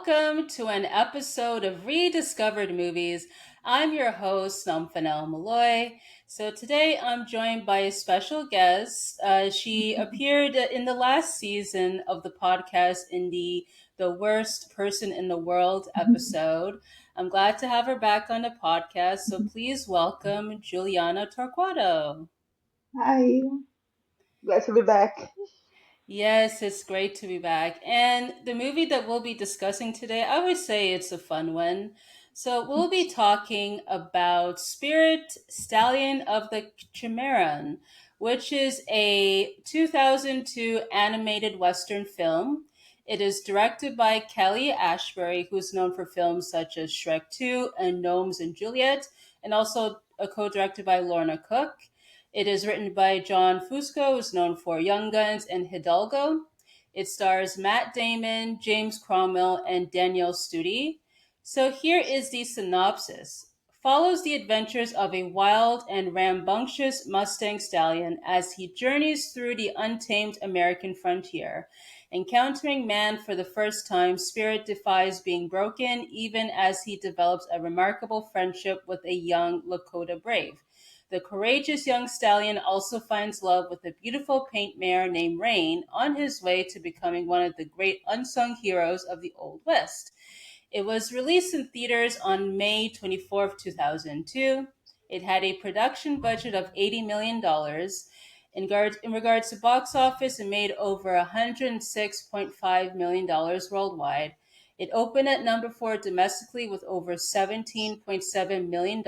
welcome to an episode of Rediscovered Movies. I'm your host, Nomfanelo Malloy. So today I'm joined by a special guest. She appeared in the last season of the podcast in the Worst Person in the World episode. I'm glad to have her back on the podcast, so please welcome Juliana Torquato. Hi, glad to be back. Yes, it's great to be back. And the movie that we'll be discussing today, I would say it's a fun one. So we'll be talking about Spirit Stallion of the Cimarron, which is a 2002 animated Western film. It is directed by Kelly Ashbury, who's known for films such as Shrek 2 and Gnomes and Juliet, and also co-directed by Lorna Cook. It is written by John Fusco, who's known for Young Guns and Hidalgo. It stars Matt Damon, James Cromwell, and Daniel Studi. So here is the synopsis. Follows the adventures of a wild and rambunctious Mustang stallion as he journeys through the untamed American frontier. Encountering man for the first time, Spirit defies being broken even as he develops a remarkable friendship with a young Lakota brave. The courageous young stallion also finds love with a beautiful paint mare named Rain on his way to becoming one of the great unsung heroes of the Old West. It was released in theaters on May 24th, 2002. It had a production budget of $80 million. In regards to box office, it made over $106.5 million worldwide. It opened at number four domestically with over $17.7 million.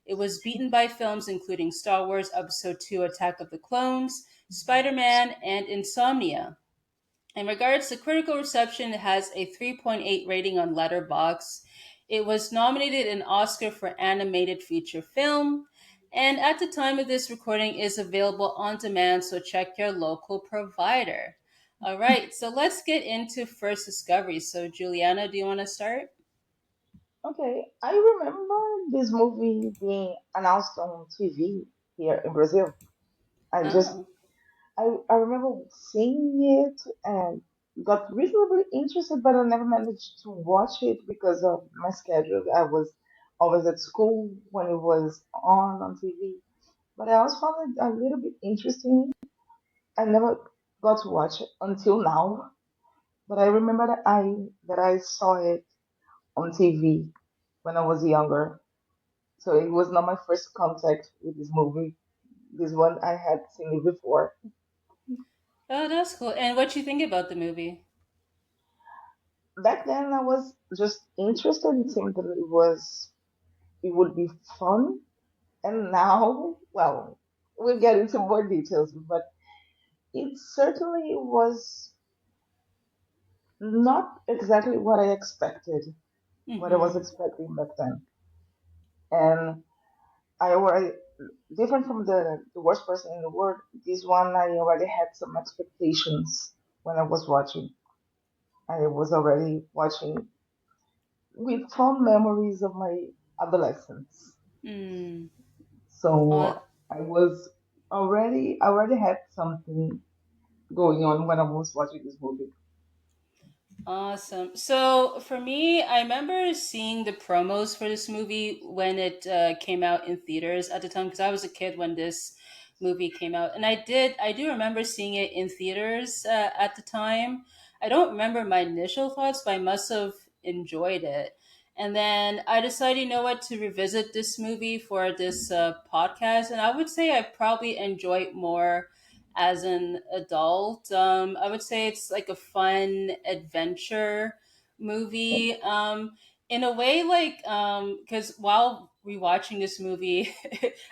It was beaten by films including Star Wars Episode 2 Attack of the Clones, Spider Man, and Insomnia. In regards to critical reception, it has a 3.8 rating on Letterboxd. It was nominated an Oscar for animated feature film, and at the time of this recording is available on demand, so check your local provider. All right, so let's get into first discovery. So Juliana, do you want to start? Okay, I remember this movie being announced on TV here in Brazil. I just, Oh. I remember seeing it and got reasonably interested, but I never managed to watch it because of my schedule. I was always at school when it was on TV. But I also found it a little bit interesting. I never got to watch it until now. But I remember that I saw it on TV when I was younger. So it was not my first contact with this movie. This one I had seen it before. Oh, that's cool. And what you think about the movie? Back then I was just interested. It seemed that it would be fun. And now, well, we'll get into more details, but it certainly was not exactly what I expected, what I was Mm-hmm. expecting back then. And I already different from the worst person in the world. This one I already had some expectations when I was watching. I was already watching with fond memories of my adolescence. Mm. So Uh, I already had something going on when I was watching this movie. Awesome. So for me, I remember seeing the promos for this movie when it came out in theaters at the time because I was a kid when this movie came out, and I do remember seeing it in theaters at the time. I don't remember my initial thoughts, but I must have enjoyed it. And then I decided, you know what, to revisit this movie for this podcast, and I would say I probably enjoy it more as an adult. I would say it's like a fun adventure movie. In a way, like because while rewatching this movie,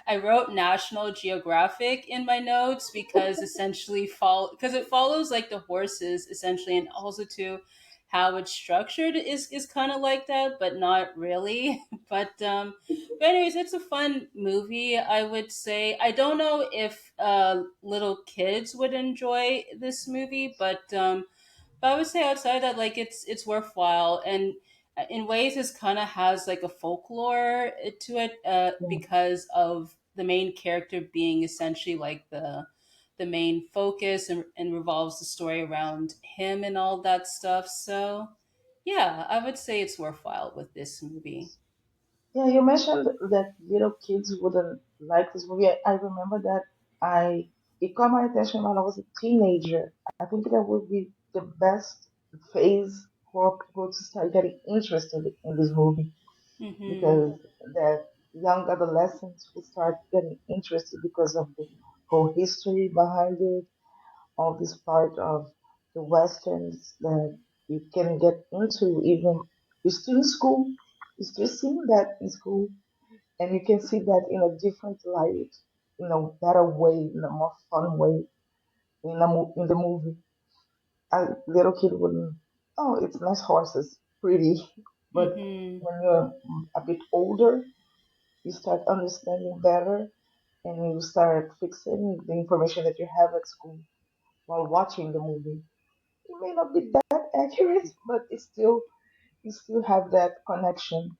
I wrote National Geographic in my notes because essentially because it follows like the horses essentially, and also too how it's structured is kind of like that, but not really. But anyways, it's a fun movie. I would say I don't know if little kids would enjoy this movie, but I would say outside that, like it's worthwhile, and in ways it kind of has like a folklore to it because of the main character being essentially like the main focus and revolves the story around him and all that stuff. So Yeah, I would say it's worthwhile with this movie. Yeah, you mentioned that little kids wouldn't like this movie. I remember that I it caught my attention when I was a teenager. I think that would be the best phase for people to start getting interested in this movie Mm-hmm. because that young adolescents will start getting interested because of the whole history behind it, all this part of the westerns that you can get into even you're still in school, you're still seeing that in school, and you can see that in a different light, in a better way, in a more fun way in the movie. A little kid wouldn't. Oh, it's nice horses, pretty, but Mm-hmm. when you're a bit older, you start understanding better, and you start fixing the information that you have at school while watching the movie. It may not be that accurate, but it's still you still have that connection.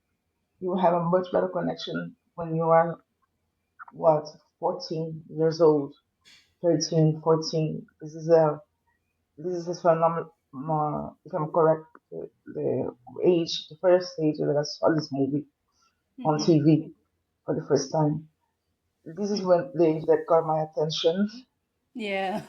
You have a much better connection when you are what 14 years old, 13, 14. This is a phenomenal. If I'm correct, the age, the first age that I saw this movie on Mm-hmm. TV for the first time. This is when the age that got my attention. Yeah.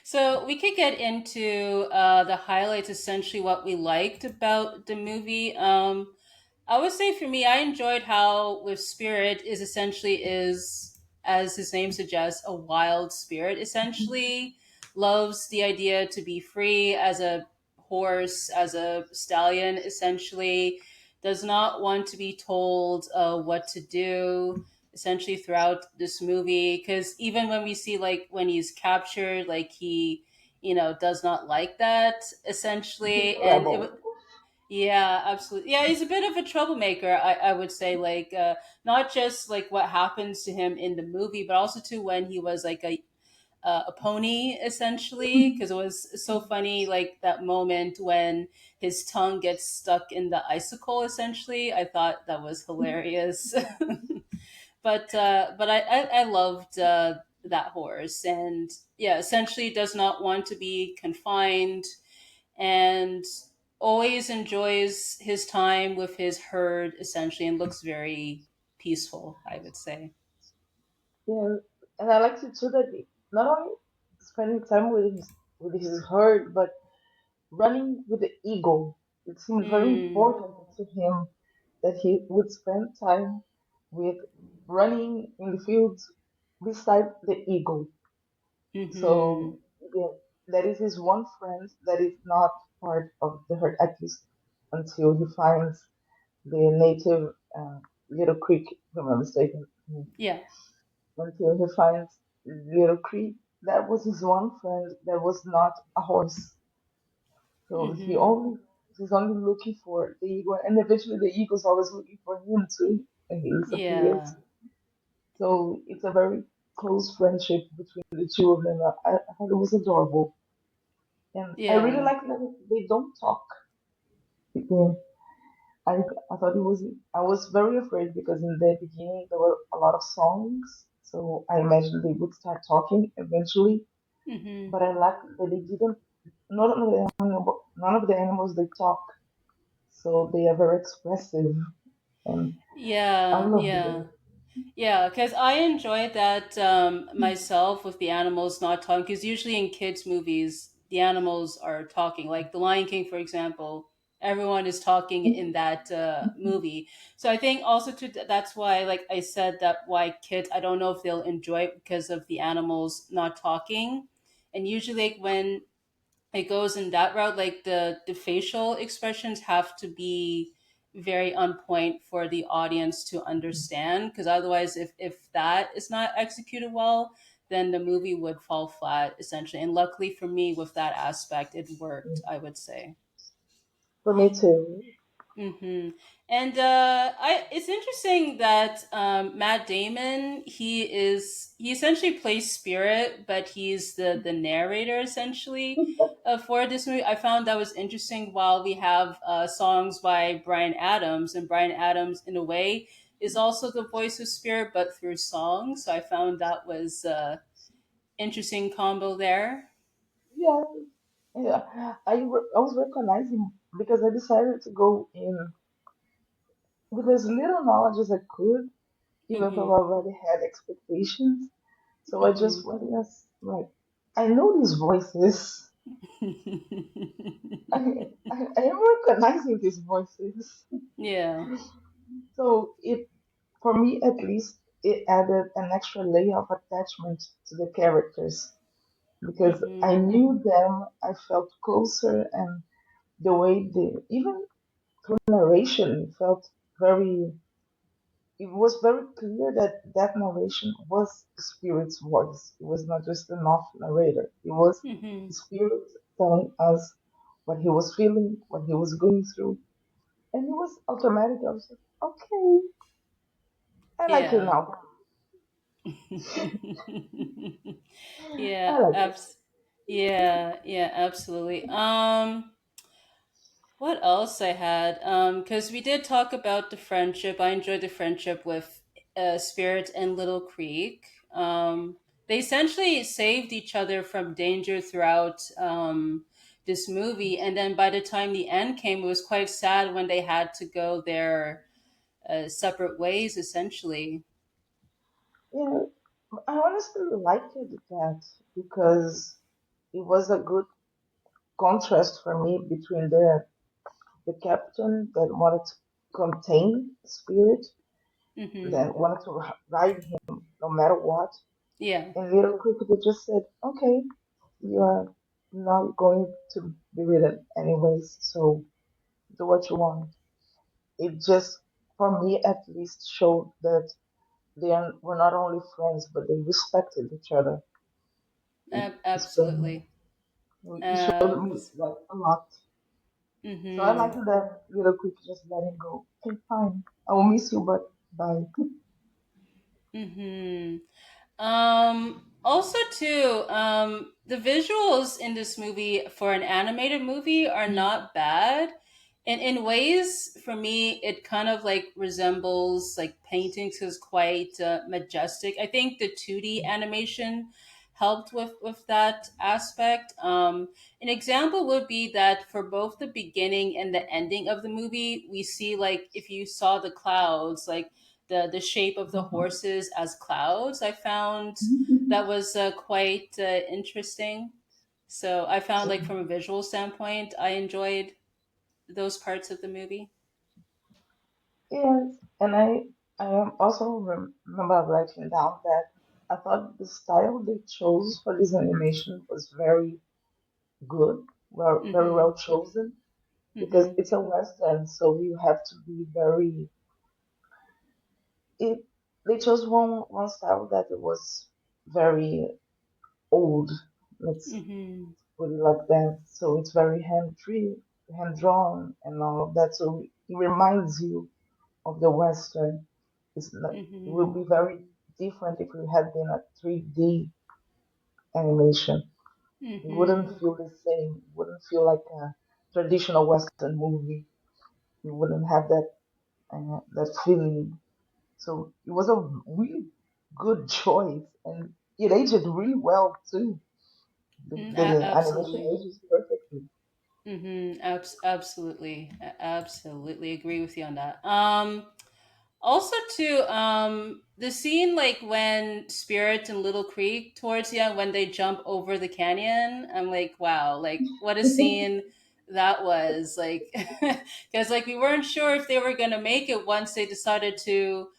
So we could get into the highlights, essentially what we liked about the movie. I would say for me, I enjoyed how with Spirit is essentially is, as his name suggests, a wild spirit. Essentially, loves the idea to be free as a horse, as a stallion. Essentially, does not want to be told what to do. Essentially, throughout this movie, because even when we see like when he's captured, like he, does not like that essentially, and it Rebel. was yeah, absolutely. Yeah, he's a bit of a troublemaker, I would say. Like, not just like what happens to him in the movie, but also too when he was like a pony, essentially. Because it was so funny, like that moment when his tongue gets stuck in the icicle. Essentially, I thought that was hilarious. But I loved that horse, and yeah, essentially does not want to be confined and always enjoys his time with his herd essentially and looks very peaceful, I would say. Yeah, and I like to too that not only spending time with his herd, but running with the eagle. It seemed very Mm, important to him that he would spend time with running in the fields beside the eagle. mm-hmm. So that is his one friend that is not part of the herd, at least until he finds the native Little Creek, if I'm not mistaken. Yeah. Until he finds Little Creek, that was his one friend that was not a horse. So Mm-hmm. he's only looking for the eagle, and eventually the eagle's always looking for him too, and he disappears. Yeah. So it's a very close friendship between the two of them. I thought it was adorable, and I really Yeah. like that they don't talk. Yeah, I I thought it was I was very afraid because in the beginning there were a lot of songs, so I imagined they would start talking eventually. Mm-hmm. But I like that they didn't. None of the animals they talk, so they are very expressive, and I Yeah. love Yeah. it. Yeah, because I enjoyed that myself with the animals not talking. Because usually in kids' movies, the animals are talking. Like The Lion King, for example, everyone is talking in that movie. So I think also that's why, like I said, that why kids, I don't know if they'll enjoy it because of the animals not talking. And usually, like, when it goes in that route, like the facial expressions have to be very on point for the audience to understand, because otherwise if that is not executed well, then the movie would fall flat essentially, and luckily for me with that aspect it worked, I would say. For me too. Mm-hmm. And I it's interesting that Matt Damon, he essentially plays Spirit, but he's the narrator essentially for this movie. I found that was interesting. While we have songs by Brian Adams, and Brian Adams in a way is also the voice of Spirit, but through song. So I found that was interesting combo there. Yeah, Yeah, I was recognizing because I decided to go in with as little knowledge as I could, even though Mhm. I already had expectations. So I just Mhm. went as like, I know these voices. I am recognizing these voices. Yeah. So it, for me at least, it added an extra layer of attachment to the characters because I Mhm. knew them, I felt closer, and the way they, even through narration, felt very, it was very clear that that narration was the spirit's voice. It was not just an off narrator. It was the Mhm. spirit telling us what he was feeling, what he was going through. And it was automatic. I was like, okay, I like it Yeah. now. Yeah, I like it. yeah, yeah, absolutely. What else I had? Because we did talk about the friendship. I enjoyed the friendship with Spirit and Little Creek. They essentially saved each other from danger throughout this movie, and then by the time the end came, it was quite sad when they had to go their separate ways, essentially. Yeah, I honestly liked that because it was a good contrast for me between the captain that wanted to contain spirit, Mm-hmm. that wanted to ride him no matter what, Yeah, and little cricket just said, "Okay, you are not going to be ridden anyways, so do what you want." It just, for me at least, showed that were not only friends, but they respected each other. It's been, absolutely. it showed me Abs- like a lot. So I like mm-hmm. that little quick just letting go. Okay, fine. I will miss you, but bye. Mm-hmm. Also, too, the visuals in this movie for an animated movie are not bad. And in ways, for me, it kind of like resembles like paintings is quite majestic. I think the 2D animation helped with that aspect. An example would be that for both the beginning and the ending of the movie, we see like if you saw the clouds, like the shape of the horses as clouds. I found that was quite interesting. So I found like from a visual standpoint, I enjoyed those parts of the movie. Yes, and I also remember writing down that I thought the style they chose for this animation was very good, very Mm-hmm. well chosen because Mm-hmm. it's a western, so you have to be very. It they chose one style that it was very old. Let's Mm-hmm. put it like that. So it's very hand drawn, and all of that. So it reminds you of the western. It's not, it Mm-hmm. would be very different if it had been a 3D animation. It Mm-hmm. wouldn't feel the same. It wouldn't feel like a traditional western movie. You wouldn't have that feeling. So it was a really good choice, and it aged really well too. The animation Absolutely. ages perfectly. Mm-hmm. Absolutely. Absolutely agree with you on that. Also, too, the scene like when Spirit and Little Creek towards the end when they jump over the canyon, I'm like, wow, like what a scene that was. Like, because like we weren't sure if they were gonna make it once they decided to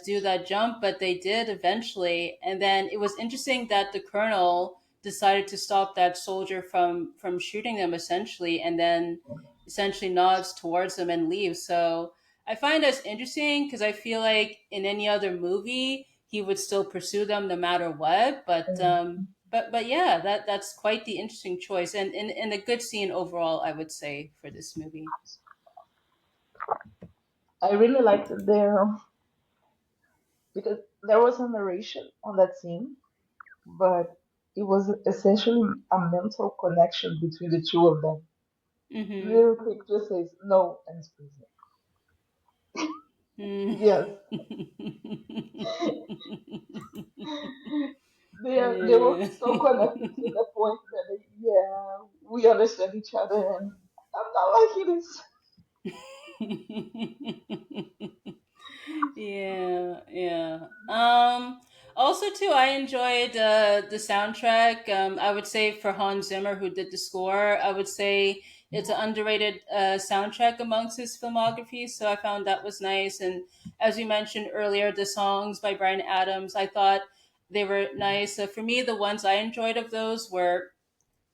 do that jump, but they did eventually. And then it was interesting that the colonel decided to stop that soldier from shooting them essentially, and then essentially nods towards them and leaves. So I find that's interesting because I feel like in any other movie he would still pursue them no matter what. But yeah, that's quite the interesting choice and a good scene overall, I would say, for this movie. I really liked their because there was a narration on that scene, but it was essentially a mental connection between the two of them. Mm-hmm. Little Quick just says no and speaks it. Mm. Yes, they were Yeah. so connected to the point that they, yeah, we understand each other, and I'm not liking this. Yeah, yeah. Also too, I enjoyed the soundtrack. I would say for Hans Zimmer, who did the score, I would say it's an underrated soundtrack amongst his filmography. So I found that was nice. And as you mentioned earlier, the songs by Brian Adams, I thought they were nice. For me, the ones I enjoyed of those were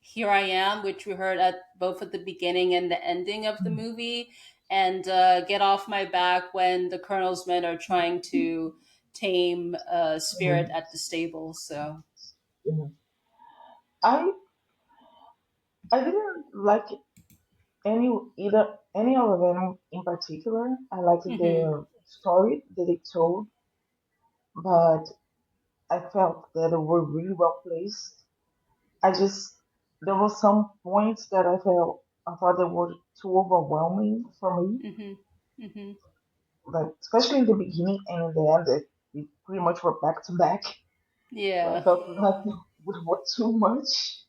"Here I Am," which we heard at both at the beginning and the ending of the movie, and "Get Off My Back" when the Colonel's men are trying to tame Spirit Mhm. at the stable. So. Yeah. I I didn't like any of them in particular. I liked Mm-hmm. the story that they told, but I felt that they were really well placed. I just there were some points that I thought they were too overwhelming for me. Mm-hmm. Mm-hmm. Like especially in the beginning and in the end, they pretty much were back to back. So I Yeah. felt like it were too much.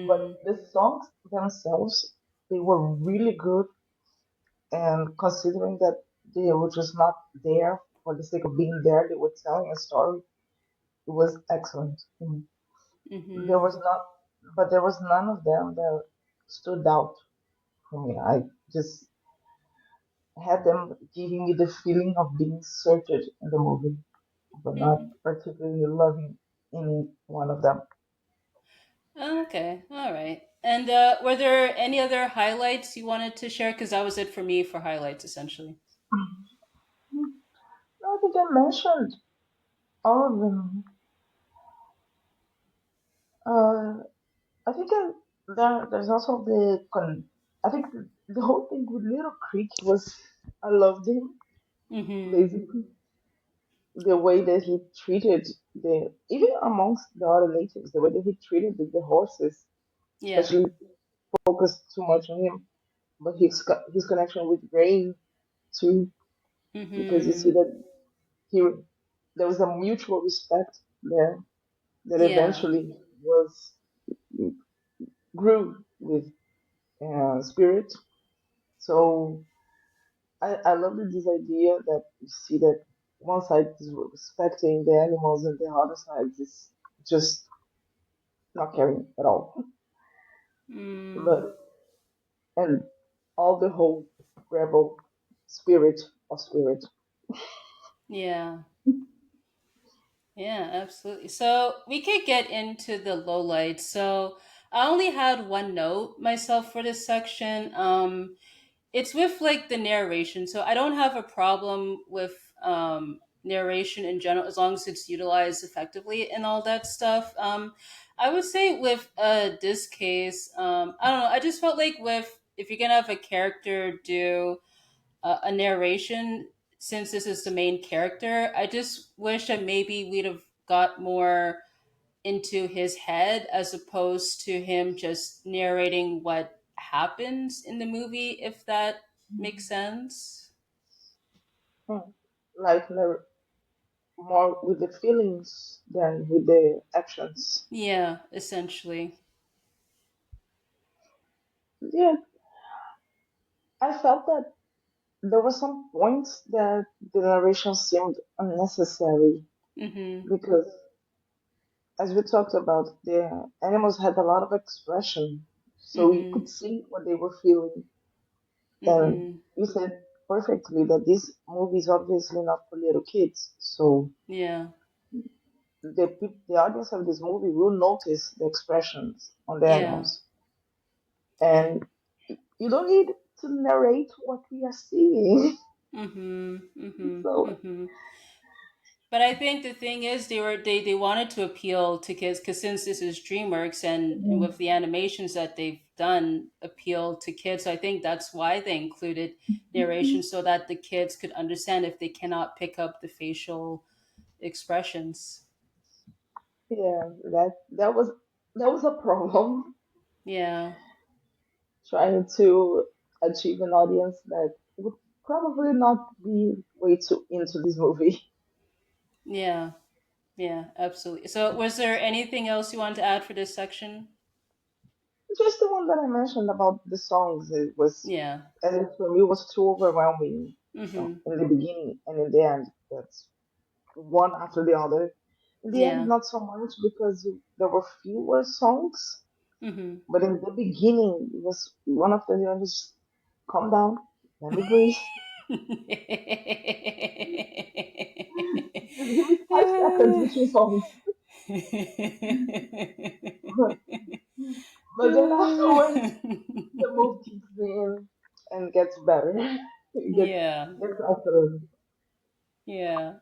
But Mm-hmm. the songs themselves, they were really good. And considering that they were just not there for the sake of being there, they were telling a story. It was excellent. There Mm-hmm. was not, but there was none of them that stood out for me. I just had them giving me the feeling of being searched in the movie, but not Mm-hmm. particularly loving any one of them. Okay. All right. And were there any other highlights you wanted to share? Because that was it for me for highlights, essentially. No, I think I mentioned all of them. Uh, I think there's also I think the whole thing with Little Creek was I loved him Mm-hmm. basically the way that he treated the even amongst the other natives the way that he treated the horses, Yeah. especially focused too much on him, but his connection with grain too, because you see Mm-hmm. that he there was a mutual respect there that Yeah. eventually was grew with spirit. So I love this idea that you see that one side is respecting the animals and the other side is just not caring at all. Mm. But and all the whole rebel spirit of spirit. Yeah. Yeah, absolutely. So we could get into the lowlights. So I only had one note myself for this section. It's with like the narration. So I don't have a problem with narration in general as long as it's utilized effectively and all that stuff. I would say with this case, I don't know. I just felt like with if you're gonna have a character do a narration, since this is the main character, I just wish that maybe we'd have got more into his head as opposed to him just narrating what happens in the movie, if that makes sense. Hmm. Like more with the feelings than with the actions. Yeah, essentially. Yeah, I felt that there were some points that the narration seemed unnecessary Mm-hmm. because, as we talked about, the animals had a lot of expression, so you Mm-hmm. could see what they were feeling. And Mm-hmm. you said perfectly that this movie is obviously not for little kids, so Yeah. the audience of this movie will notice the expressions on the Yeah. animals, and you don't need to narrate what we are seeing. Mm-hmm. Mm-hmm. So Mm-hmm. But I think the thing is, they wanted to appeal to kids because since this is DreamWorks and with the animations that they've done appeal to kids, so I think that's why they included narration so that the kids could understand if they cannot pick up the facial expressions. yeah, that was a problem Yeah, trying to achieve an audience that would probably not be way too into this movie. yeah, yeah, absolutely. So, was there anything else you wanted to add for this section? Just the one that I mentioned about the songs. It was, Yeah. and for me, it was too overwhelming Mm-hmm. in the beginning and in the end. That's one after the other. In the end, Yeah. not so much because there were fewer songs, Mm-hmm. but in the beginning, it was one after the other. Just calm down, let me breathe. Just give me 5 seconds between songs. But, but then afterwards, the mood kicks in and gets better. It Yeah. gets better. Yeah.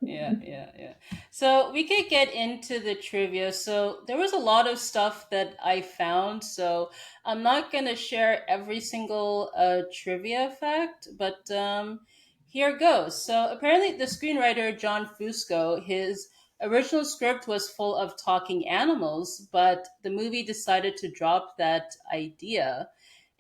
So we could get into the trivia. So there was a lot of stuff that I found. So I'm not going to share every single trivia fact, but here goes. So apparently, the screenwriter John Fusco, his original script was full of talking animals, but the movie decided to drop that idea.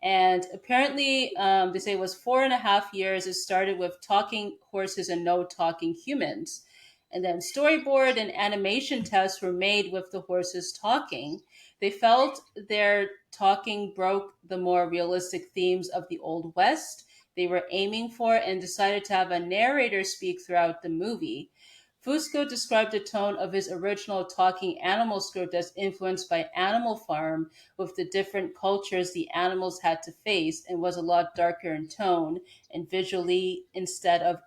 And apparently, they say it was 4.5 years. It started with talking horses and no talking humans. And then storyboard and animation tests were made with the horses talking. They felt their talking broke the more realistic themes of the Old West they were aiming for and decided to have a narrator speak throughout the movie. Fusco described the tone of his original talking animal script as influenced by Animal Farm, with the different cultures the animals had to face, and was a lot darker in tone and visually instead of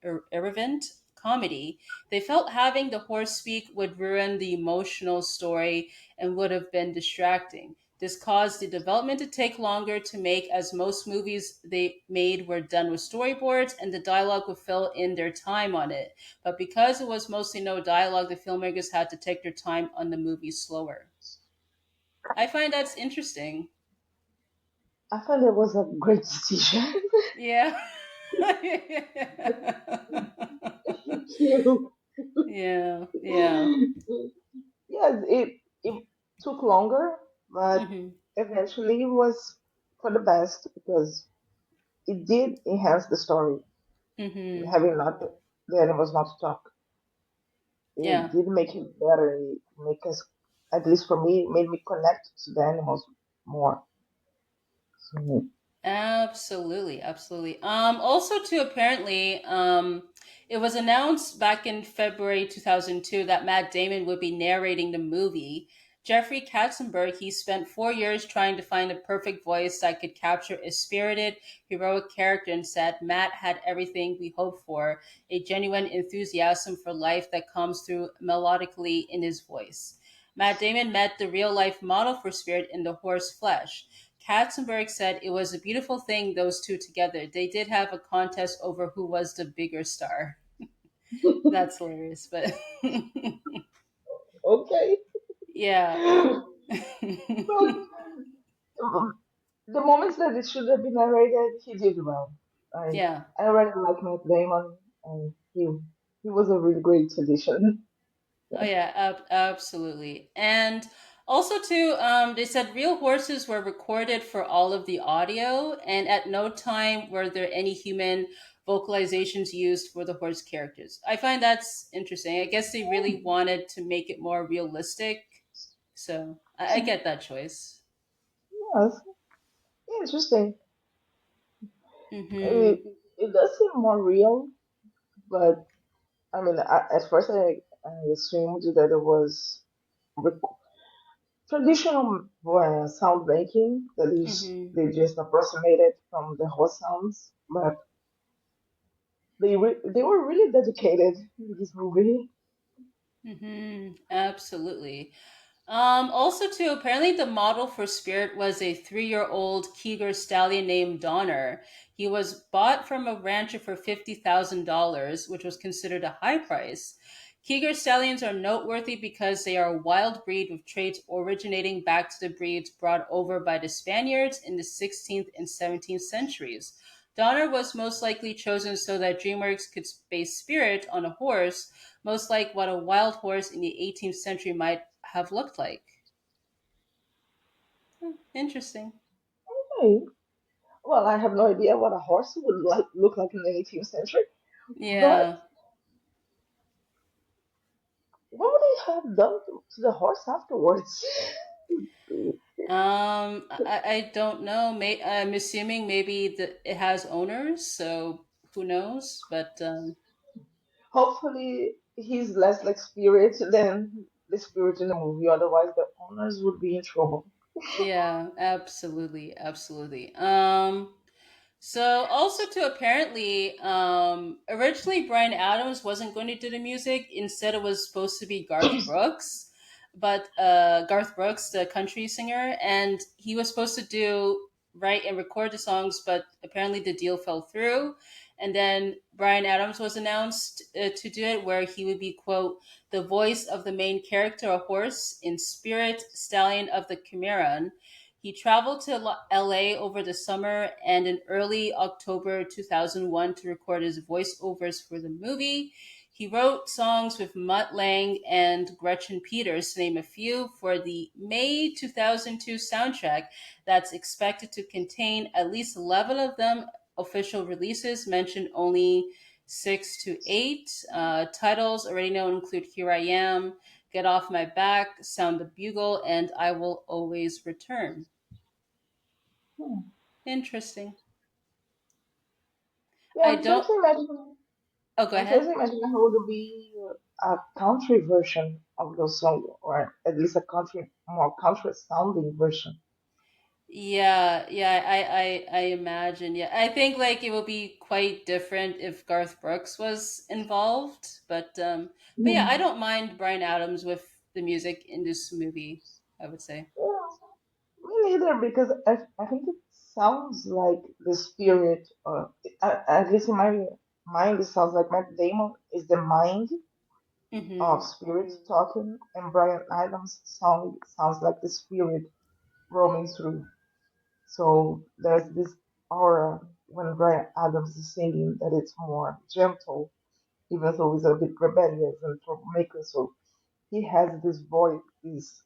irreverent comedy. They felt having the horse speak would ruin the emotional story and would have been distracting. This caused the development to take longer to make, as most movies they made were done with storyboards and the dialogue would fill in their time on it. But because it was mostly no dialogue, the filmmakers had to take their time on the movie slower. I find that's interesting. I felt it was a great decision. Yeah. Thank you. Yeah. Yes, it took longer, but Hmm. eventually it was for the best because it did enhance the story. Hmm. Having not the animals not to talk, it Yeah. did make it better. It make us, at least for me, it made me connect to the animals more. So, Absolutely. Also, too, apparently, it was announced back in February 2002 that Matt Damon would be narrating the movie. Jeffrey Katzenberg, he spent 4 years trying to find a perfect voice that could capture a spirited, heroic character and said Matt had everything we hoped for, a genuine enthusiasm for life that comes through melodically in his voice. Matt Damon met the real life model for Spirit in the horse flesh. Katzenberg said it was a beautiful thing, those two together. They did have a contest over who was the bigger star. That's hilarious, but okay. yeah. But the moments that it should have been narrated, he did well. I Yeah. I really like Matt Damon, and he was a really great addition. Oh yeah, absolutely. And also too, they said real horses were recorded for all of the audio, and at no time were there any human vocalizations used for the horse characters. I find that's interesting. I guess they really wanted to make it more realistic, so I get that choice. Yes, interesting. Mm-hmm. It does seem more real, but I mean, at first I assumed that it was rec- traditional sound making that is Mm-hmm. they just approximated from the horse sounds, but they were really dedicated to this movie. Mm-hmm. Absolutely. Also, too, apparently the model for Spirit was a 3-year-old Keeger stallion named Donner. He was bought from a rancher for $50,000, which was considered a high price. Keeger stallions are noteworthy because they are a wild breed with traits originating back to the breeds brought over by the Spaniards in the 16th and 17th centuries. Donner was most likely chosen so that DreamWorks could base Spirit on a horse, most like what a wild horse in the 18th century might have looked like. Interesting. Hey, well, I have no idea what a horse would look like in the 18th century, but Yeah. what would they have done to the horse afterwards? I don't know. I'm assuming maybe it has owners, so who knows? But Hopefully, he's less like Spirit than the Spirit in the movie. Otherwise, the owners would be in trouble. yeah, absolutely, absolutely. So also too apparently, originally Brian Adams wasn't going to do the music. Instead, it was supposed to be Garth Brooks, but Garth Brooks, the country singer, and he was supposed to do write and record the songs, but apparently the deal fell through. And then Brian Adams was announced to do it, where he would be quote the voice of the main character, a horse in spirit, stallion of the Cimarron. He traveled to LA over the summer and in early October 2001 to record his voiceovers for the movie. He wrote songs with Mutt Lange and Gretchen Peters, to name a few, for the May 2002 soundtrack that's expected to contain at least 11 of them official releases, mentioned only 6 to 8. Titles already known include Here I Am, Get Off My Back, Sound the Bugle, and I Will Always Return. Hmm. Interesting. Yeah, I don't. Oh, go I'm trying ahead. to imagine how it would be a country version of those songs, or at least a more country sounding version. Yeah, yeah. I imagine. Yeah, I think like it would be quite different if Garth Brooks was involved. But yeah, I Mm. don't mind Brian Adams with the music in this movie. I would say. Yeah, me neither, because I think it sounds like the spirit, at least in my mind, it sounds like Matt Damon is the mind of Mm-hmm. spirit talking, and Brian Adams sounds like the spirit roaming through. So there's this aura when Brian Adams is singing that it's more gentle, even though he's a bit rebellious and troublemaker. So he has this voice, this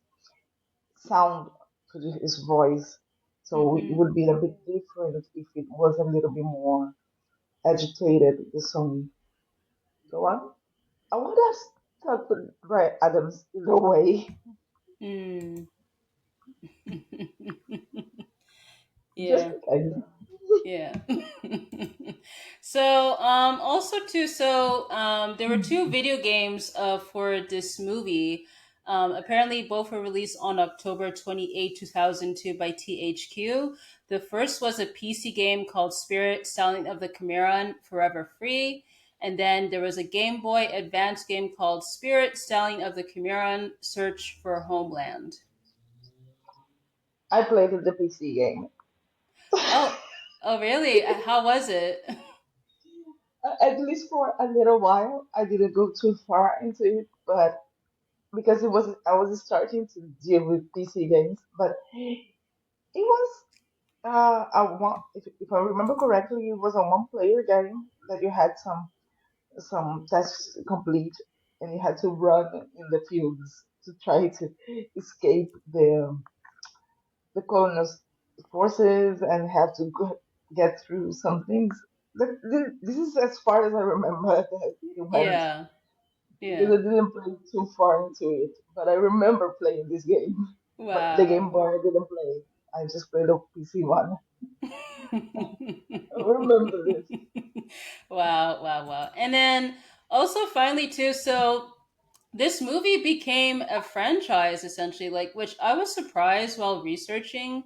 sound to his voice. So it Mm-hmm. would be a bit different if it was a little bit more agitated, the song. So I would have stuck with Brian Adams in a way, Mm. just Yeah. because. Yeah. So, also too, there were two video games for this movie. Apparently, both were released on October 28, 2002 by THQ. The first was a PC game called Spirit, Stallion of the Cimarron, Forever Free. And then there was a Game Boy Advance game called Spirit, Stallion of the Cimarron, Search for Homeland. I played the PC game. Oh, oh, really? How was it? At least for a little while. I didn't go too far into it, but because I was starting to deal with PC games, but it was a one. If I remember correctly, it was a one-player game that you had some tasks to complete, and you had to run in the fields to try to escape the colonist forces and have to get through some things. This is as far as I remember that it went, Yeah, because yeah. I didn't play too far into it. But I remember playing this game. But the Game Wow. Boy I didn't play. I just played the PC one. I remember this. Wow, wow, wow. And then also finally too, so this movie became a franchise essentially, like which I was surprised while researching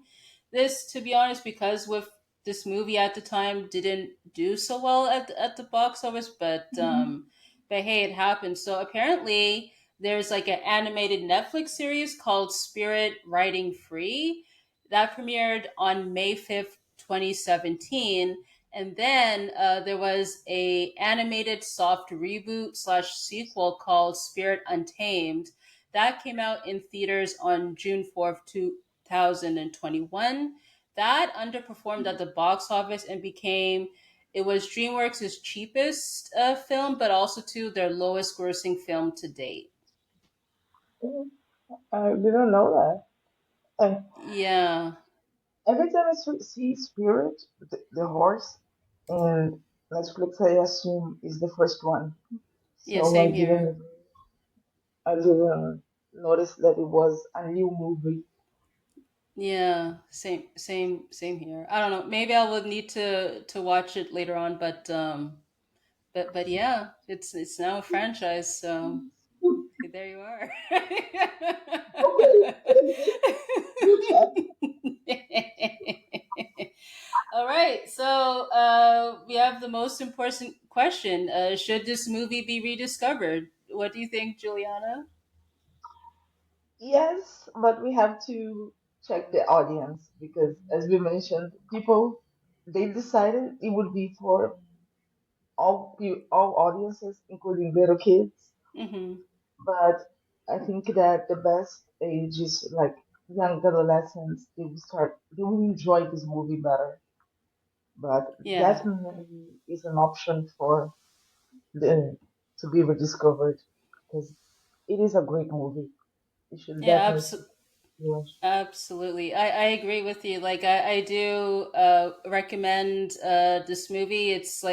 this, to be honest, because with this movie at the time didn't do so well at the box office, but hey, it happened. So apparently there's like an animated Netflix series called Spirit Riding Free that premiered on May 5th, 2017. And then there was a animated soft reboot slash sequel called Spirit Untamed that came out in theaters on June 4th, 2021. That underperformed at the box office and became it was DreamWorks' cheapest film, but also to their lowest grossing film to date. Mhm. I didn't know that. And Yeah, every time see Spirit, the horse, and Netflix, I assume is the first one. yeah, So same here. I didn't notice that it was a new movie. Yeah, same here. I don't know. Maybe I will need to watch it later on, but yeah, it's now a franchise, so there you are. Okay, we'll check. All right, so we have the most important question: should this movie be rediscovered? What do you think, Juliana? Yes, but we have to check the audience because, as we mentioned, people they decided it would be for all audiences, including little kids. Mm-hmm. But I think that the best age is like young adolescents. They will enjoy this movie better. But Yeah, definitely is an option for the to be rediscovered because it is a great movie. You should yeah, definitely watch. absolutely. I agree with you. Like I do recommend this movie. It's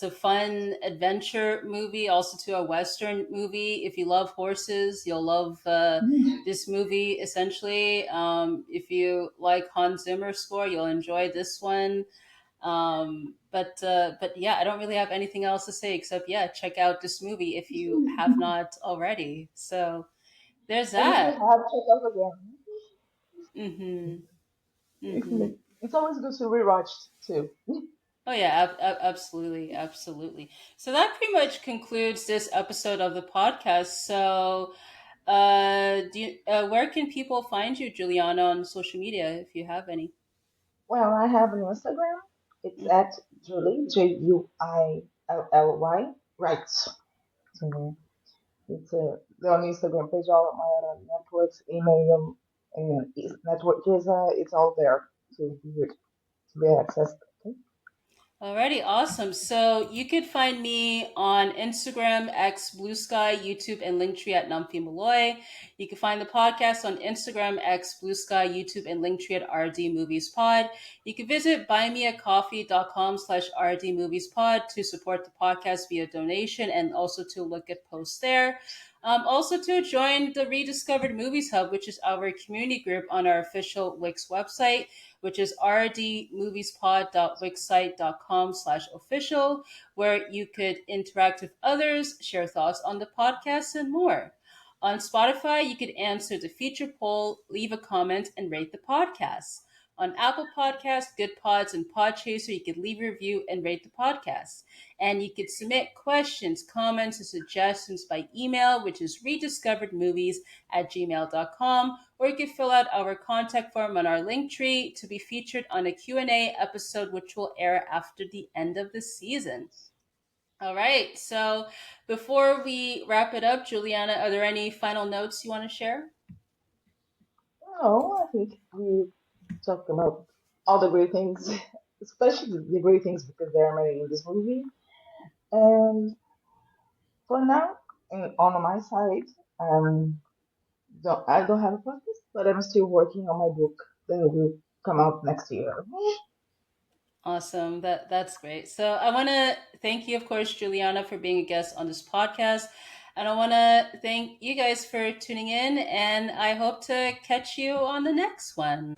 a fun adventure movie, also to a western movie. If you love horses, you'll love this movie. Essentially, if you like Hans Zimmer score, you'll enjoy this one. But yeah, I don't really have anything else to say except yeah, check out this movie if you have not already. So there's And if you that. have, check out again. Mm-hmm. Mm-hmm. It's always good to rewatch too. Oh yeah, absolutely, absolutely. So that pretty much concludes this episode of the podcast. So, where can people find you, Juliana, on social media if you have any? Well, I have an Instagram. It's at Julie Juilly. Right. So it's the only Instagram page. All of my other Netflix, email, and network is it's all there to be accessed. Okay. Alrighty, awesome. So you could find me on Instagram, X, Blue Sky, YouTube, and Linktree at Nomfanelo. You can find the podcast on Instagram, X, Blue Sky, YouTube, and Linktree at RD Movies Pod. You can visit buymeacoffee.com/RD Movies Pod to support the podcast via donation and also to look at posts there. Also to join the Rediscovered Movies Hub, which is our community group on our official Wix website, which is rdmoviespod.wixsite.com/official, where you could interact with others, share thoughts on the podcast, and more. On Spotify, you could answer the feature poll, leave a comment, and rate the podcast. On Apple Podcasts, Good Pods, and Podchaser, you could leave a review and rate the podcast. And you could submit questions, comments, and suggestions by email, which is rediscoveredmovies@gmail.com, or you could fill out our contact form on our link tree to be featured on a Q&A episode, which will air after the end of the season. All right. So before we wrap it up, Juliana, are there any final notes you want to share? No, I think we talked about all the great things, especially the great things because there are many in this movie. And for now, on my side, um, I don't have a podcast, but I'm still working on my book that will come out next year. Awesome. That's great. So I want to thank you, of course, Juliana, for being a guest on this podcast. And I want to thank you guys for tuning in, and I hope to catch you on the next one.